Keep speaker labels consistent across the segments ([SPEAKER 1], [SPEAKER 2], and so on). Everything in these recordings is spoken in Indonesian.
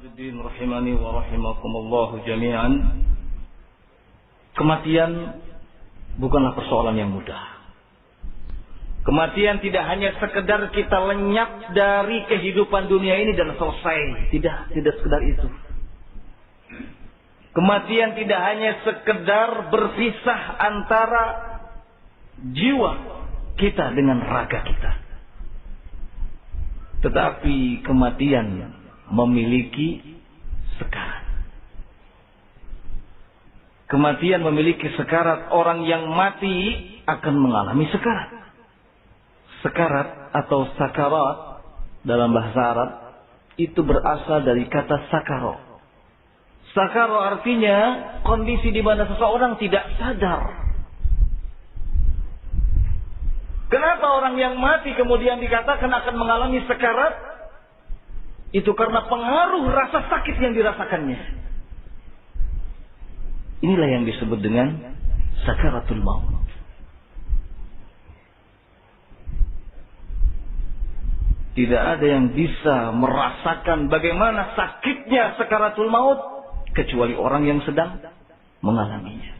[SPEAKER 1] Fiddin rahimani wa rahimakumullah jami'an. Kematian bukanlah persoalan yang mudah. Kematian tidak hanya sekedar kita lenyap dari kehidupan dunia ini dan selesai. Tidak sekedar itu. Kematian tidak hanya sekedar berpisah antara jiwa kita dengan raga kita. Tetapi kematian memiliki sekarat. Kematian memiliki sekarat. Orang yang mati akan mengalami sekarat. Sekarat atau sakarat dalam bahasa Arab itu berasal dari kata sakaro. Sakaro artinya kondisi di mana seseorang tidak sadar. Kenapa orang yang mati kemudian dikatakan akan mengalami sekarat? Itu karena pengaruh rasa sakit yang dirasakannya. Inilah yang disebut dengan sakaratul maut. Tidak ada yang bisa merasakan bagaimana sakitnya sakaratul maut kecuali orang yang sedang mengalaminya.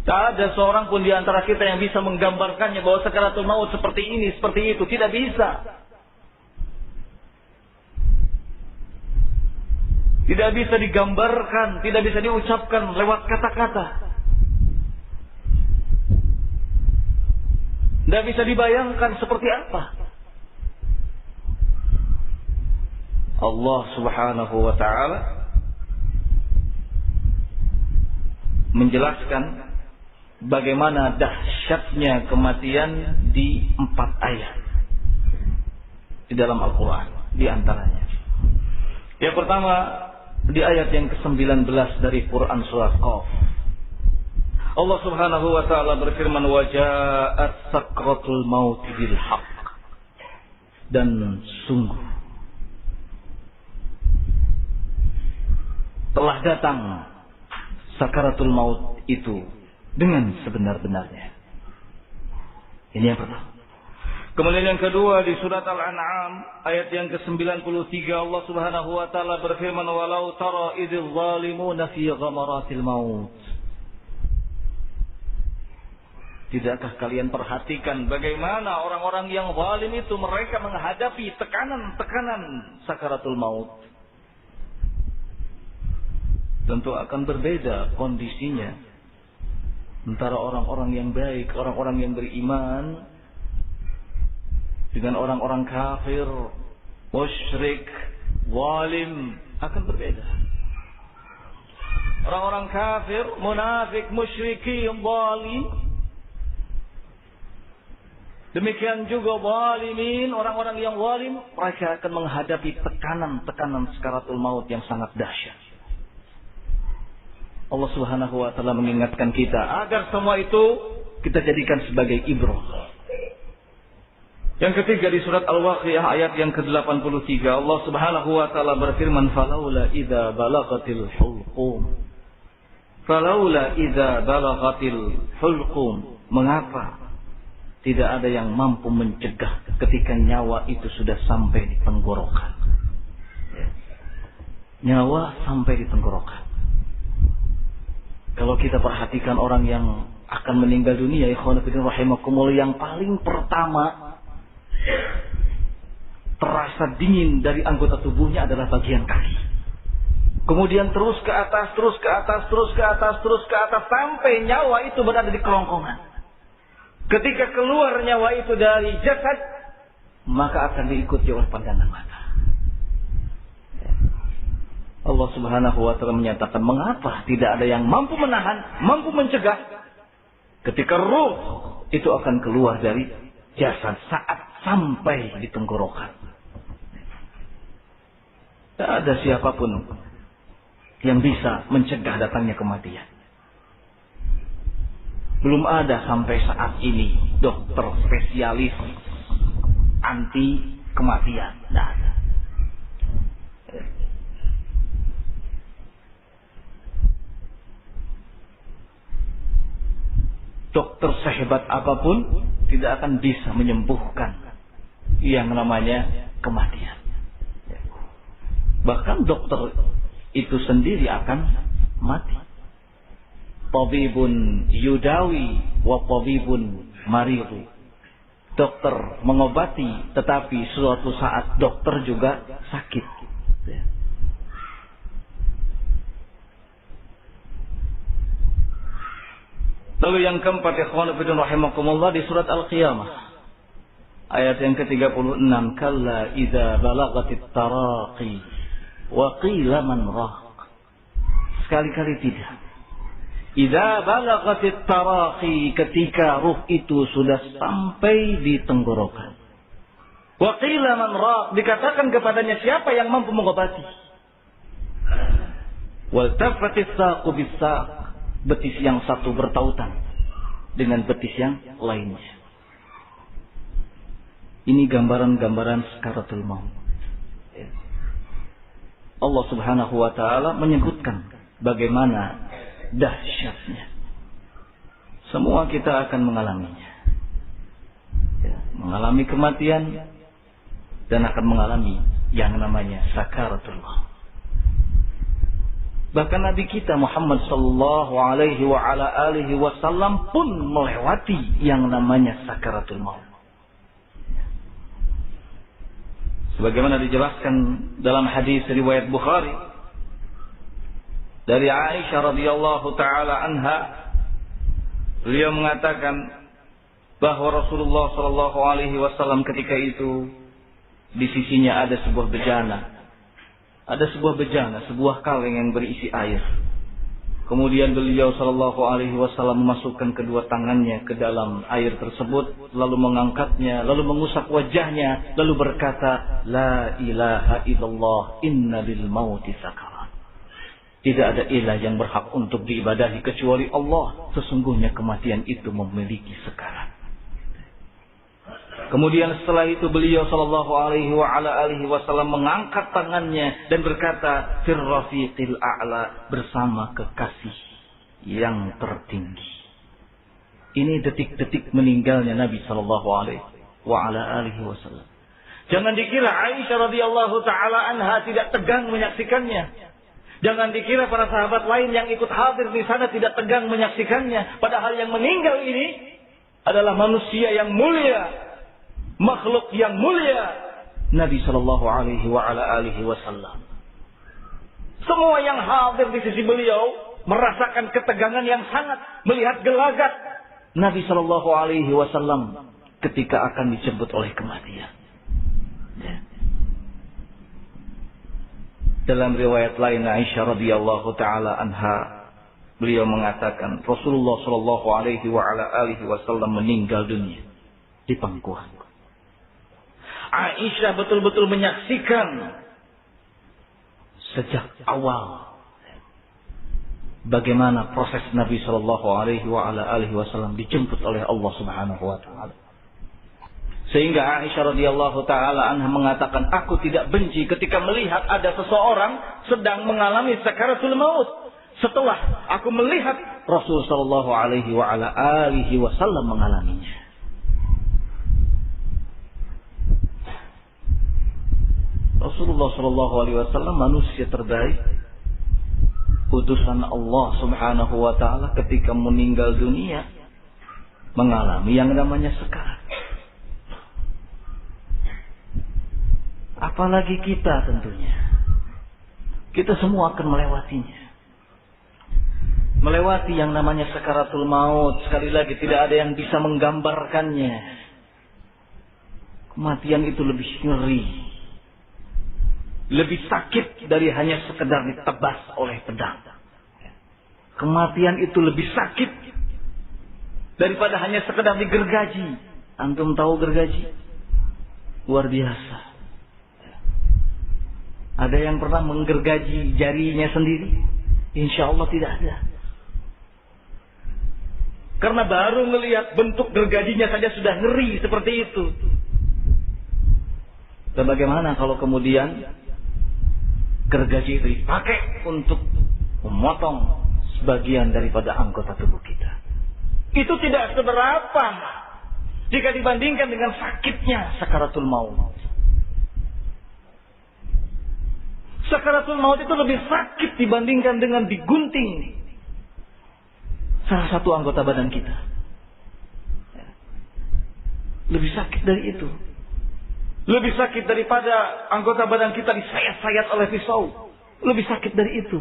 [SPEAKER 1] Tak ada seorang pun di antara kita yang bisa menggambarkannya bahwa sakaratul maut seperti ini, seperti itu. Tidak bisa. Tidak bisa digambarkan, tidak bisa diucapkan lewat kata-kata. Tidak bisa dibayangkan seperti apa. Allah Subhanahu wa ta'ala menjelaskan bagaimana dahsyatnya kematian di 4 ayat di dalam Al-Quran. Di antaranya yang pertama di ayat yang ke-19 dari Quran surah Qaf. Allah Subhanahu wa ta'ala berfirman, wa ja'at sakratul maut bil haqq. Dan sungguh telah datang sakaratul maut itu dengan sebenar-benarnya. Ini yang pertama. Kemudian yang kedua di surat Al-An'am ayat yang ke-93 Allah Subhanahu wa taala berfirman, walau tara idzal zalimuna fi ghamaratil maut. Tidakkah kalian perhatikan bagaimana orang-orang yang zalim itu mereka menghadapi tekanan-tekanan sakaratul maut. Tentu akan berbeda kondisinya antara orang-orang yang baik, orang-orang yang beriman dengan orang-orang kafir, musyrik, zalim, akan berbeda. Orang-orang kafir, munafik, musyrikin, zalim. Demikian juga zalimin, orang-orang yang zalim, mereka akan menghadapi tekanan-tekanan sakaratul maut yang sangat dahsyat. Allah Subhanahu wa ta'ala mengingatkan kita agar semua itu kita jadikan sebagai ibrah. Yang ketiga di surat Al-Waqiah ayat yang ke-83 Allah Subhanahu wa taala berfirman, falaula idza balaghatil hulqum. Falaula idza balaghatil hulqum. Mengapa tidak ada yang mampu mencegah ketika nyawa itu sudah sampai di tenggorokan? Nyawa sampai di tenggorokan. Kalau kita perhatikan orang yang akan meninggal dunia, ikhwan fillah rahimakumullah, yang paling pertama terasa dingin dari anggota tubuhnya adalah bagian kaki. Kemudian terus ke atas, terus ke atas, terus ke atas, terus ke atas, sampai nyawa itu berada di kerongkongan. Ketika keluar nyawa itu dari jasad, maka akan diikuti oleh pandangan mata. Allah Subhanahu wa ta'ala menyatakan, mengapa tidak ada yang mampu menahan, mampu mencegah ketika ruh itu akan keluar dari jasad saat sampai di tenggorokan. Tidak ada siapapun yang bisa mencegah datangnya kematian. Belum ada sampai saat ini dokter spesialis anti kematian. Tidak ada. Dokter sehebat apapun tidak akan bisa menyembuhkan yang namanya kematian. Bahkan dokter itu sendiri akan mati. Tabibun yudawi wa tabibun maridu. Dokter mengobati, tetapi suatu saat dokter juga sakit. Lalu yang keempat, ikhwan fillah rahimakumullah, di surat Al-Qiyamah ayat yang ke-36, kalla idza balagatit taraqi wa qila man raq. Sekali-kali tidak. Idza balagatit taraqi, ketika ruh itu sudah sampai di tenggorokan. Wa qila man raq, dikatakan kepadanya siapa yang mampu mengobati. Wal tafatis saqu bis-saq, betis yang satu bertautan dengan betis yang lainnya. Ini gambaran-gambaran sakaratul maut. Allah Subhanahu wa taala menyebutkan bagaimana dahsyatnya. Semua kita akan mengalaminya. Mengalami kematian dan akan mengalami yang namanya sakaratul maut. Bahkan Nabi kita Muhammad sallallahu alaihi wa ala alihi wasallam pun melewati yang namanya sakaratul maut. Sebagaimana dijelaskan dalam hadis riwayat Bukhari dari Aisyah radhiyallahu taala anha, beliau mengatakan bahwa Rasulullah sallallahu alaihi wasallam ketika itu di sisinya ada sebuah bejana. Ada sebuah bejana, sebuah kaleng yang berisi air. Kemudian beliau sallallahu alaihi wasallam memasukkan kedua tangannya ke dalam air tersebut, lalu mengangkatnya, lalu mengusap wajahnya, lalu berkata, la ilaha illallah, inna lil mauti sakarat. Tidak ada ilah yang berhak untuk diibadahi kecuali Allah. Sesungguhnya kematian itu memiliki sekarat. Kemudian setelah itu beliau sallallahu alaihi wa ala alihi wasallam mengangkat tangannya dan berkata, fir rafiqil a'la, bersama kekasih yang tertinggi. Ini detik-detik meninggalnya Nabi sallallahu alaihi wa ala alihi wasallam. Jangan dikira Aisyah radhiyallahu taala anha tidak tegang menyaksikannya. Jangan dikira para sahabat lain yang ikut hadir di sana tidak tegang menyaksikannya. Padahal yang meninggal ini adalah manusia yang mulia, makhluk yang mulia, Nabi sallallahu alaihi wa ala alihi wasallam. Semua yang hadir di sisi beliau merasakan ketegangan yang sangat melihat gelagat Nabi sallallahu alaihi wasallam ketika akan dijemput oleh kematian. Dalam riwayat lain Aisyah radhiyallahu taala anha, beliau mengatakan Rasulullah sallallahu alaihi wa ala alihi wasallam meninggal dunia di pangkuan. Aisyah betul-betul menyaksikan sejak awal bagaimana proses Nabi sallallahu alaihi wa ala alihi wasallam dijemput oleh Allah Subhanahu wa taala. Sehingga Aisyah radhiyallahu taala anha mengatakan, aku tidak benci ketika melihat ada seseorang sedang mengalami sakaratul maut setelah aku melihat Rasul sallallahu alaihi wa ala alihi wasallam mengalaminya. Rasulullah sallallahu alaihi wasallam manusia terbaik, utusan Allah Subhanahu wa taala, ketika meninggal dunia mengalami yang namanya sekarat. Apalagi kita tentunya. Kita semua akan melewatinya. Melewati yang namanya sakaratul maut. Sekali lagi tidak ada yang bisa menggambarkannya. Kematian itu lebih ngeri, lebih sakit dari hanya sekedar ditebas oleh pedang. Kematian itu lebih sakit daripada hanya sekedar digergaji. Antum tahu gergaji? Luar biasa. Ada yang pernah menggergaji jarinya sendiri? Insya Allah tidak ada. Karena baru melihat bentuk gergajinya saja sudah ngeri seperti itu. Dan bagaimana kalau kemudian gergaji itu dipakai untuk memotong sebagian daripada anggota tubuh kita? Itu tidak seberapa jika dibandingkan dengan sakitnya sakaratul maut. Sakaratul maut itu lebih sakit dibandingkan dengan digunting salah satu anggota badan kita. Lebih sakit dari itu. Lebih sakit daripada anggota badan kita disayat-sayat oleh pisau. Lebih sakit dari itu.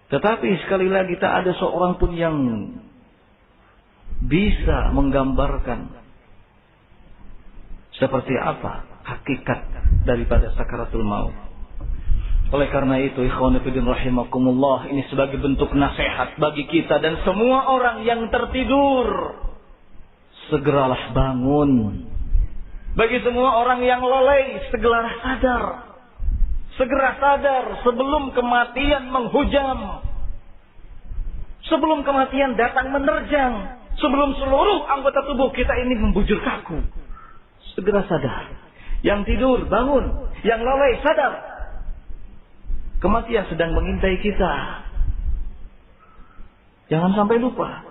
[SPEAKER 1] Tetapi sekali lagi tak ada seorang pun yang bisa menggambarkan seperti apa hakikat daripada sakaratul maut. Oleh karena itu, ikhwan fillah rahimakumullah, ini sebagai bentuk nasihat bagi kita dan semua orang yang tertidur, segeralah bangun. Bagi semua orang yang lalai, segeralah sadar. Segera sadar sebelum kematian menghujam. Sebelum kematian datang menerjang. Sebelum seluruh anggota tubuh kita ini membujur kaku. Segera sadar. Yang tidur, bangun. Yang lalai, sadar. Kematian sedang mengintai kita. Jangan sampai lupa.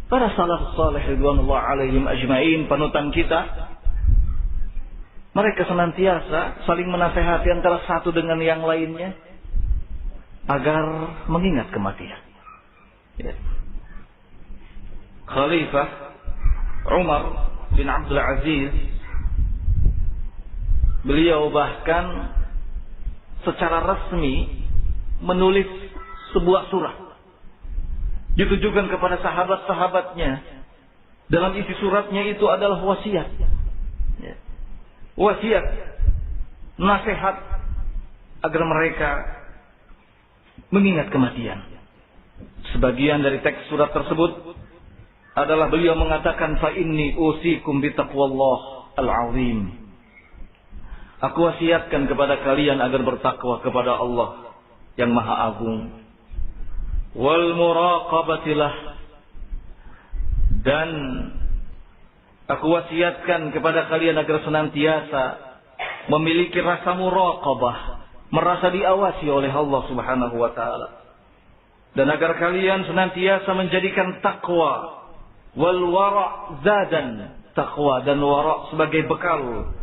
[SPEAKER 1] Para salaf salih ridwanullah alaihim ajma'in, panutan kita, mereka senantiasa saling menasehati antara satu dengan yang lainnya agar mengingat kematian. Ya. Khalifah Umar bin Abdul Aziz, beliau bahkan secara resmi menulis sebuah surah ditujukan kepada sahabat-sahabatnya. Dalam isi suratnya itu adalah wasiat. Wasiat, nasihat agar mereka mengingat kematian. Sebagian dari teks surat tersebut adalah beliau mengatakan, fa inni usikum bitaqwallah al-azim. Aku wasiatkan kepada kalian agar bertakwa kepada Allah yang Maha Agung. Wal muraqabatilah, dan aku wasiatkan kepada kalian agar senantiasa memiliki rasa muraqabah, merasa diawasi oleh Allah Subhanahu wa taala. Dan agar kalian senantiasa menjadikan takwa wal wara' zadan, takwa dan wara' sebagai bekal.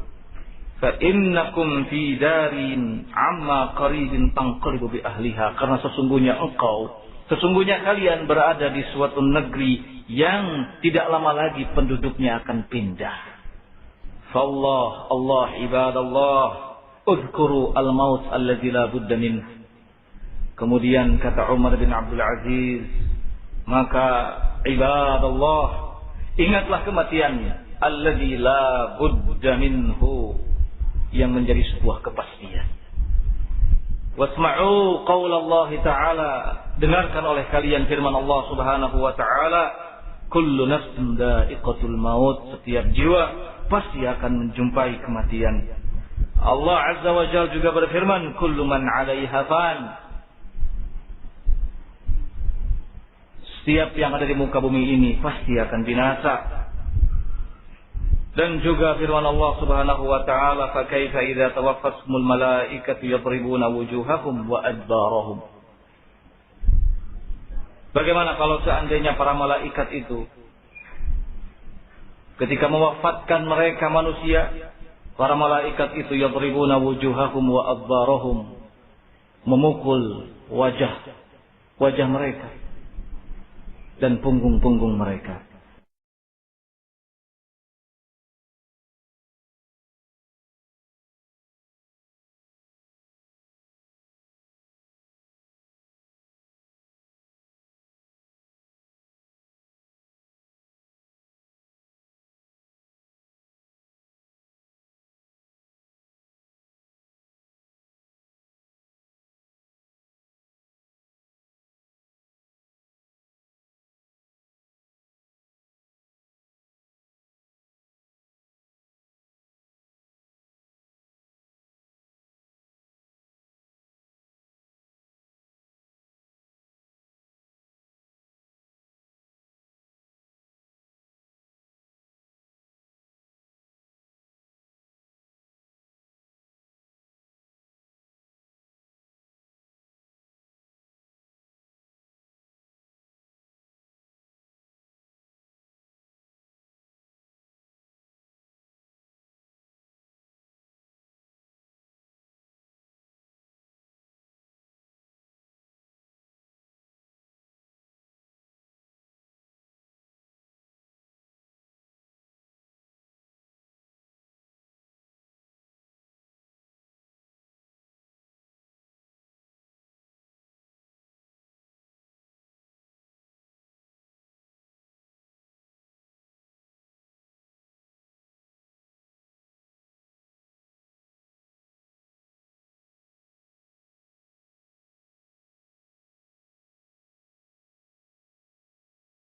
[SPEAKER 1] Fa innakum fi darin amma qaribin tanqalibu bi ahliha, karena sesungguhnya kalian berada di suatu negeri yang tidak lama lagi penduduknya akan pindah. Fallah, Allah ibadallah, udhkuru al-maut alladzi la budda min. Kemudian kata Umar bin Abdul Aziz, maka ibadallah, ingatlah kematian alladzi la budda minhu, yang menjadi sebuah kepastian. Wasma'u qaulallahi ta'ala, dengarkan oleh kalian firman Allah Subhanahu wa ta'ala, kullu nafsin dha'iqatul maut, setiap jiwa pasti akan menjumpai kematian. Allah Azza wa Jalla juga berfirman, kullu man 'alaiha fan, setiap yang ada di muka bumi ini pasti akan binasa. Dan juga firman Allah Subhanahu wa taala, fa kaifa idza tawaffasmul malaikatu yadribuna wujuhahum wa adbarahum. Bagaimana kalau seandainya para malaikat itu ketika mewafatkan mereka manusia, para malaikat itu yadribuna wujuhahum wa adbarahum, memukul wajah mereka dan punggung-punggung mereka.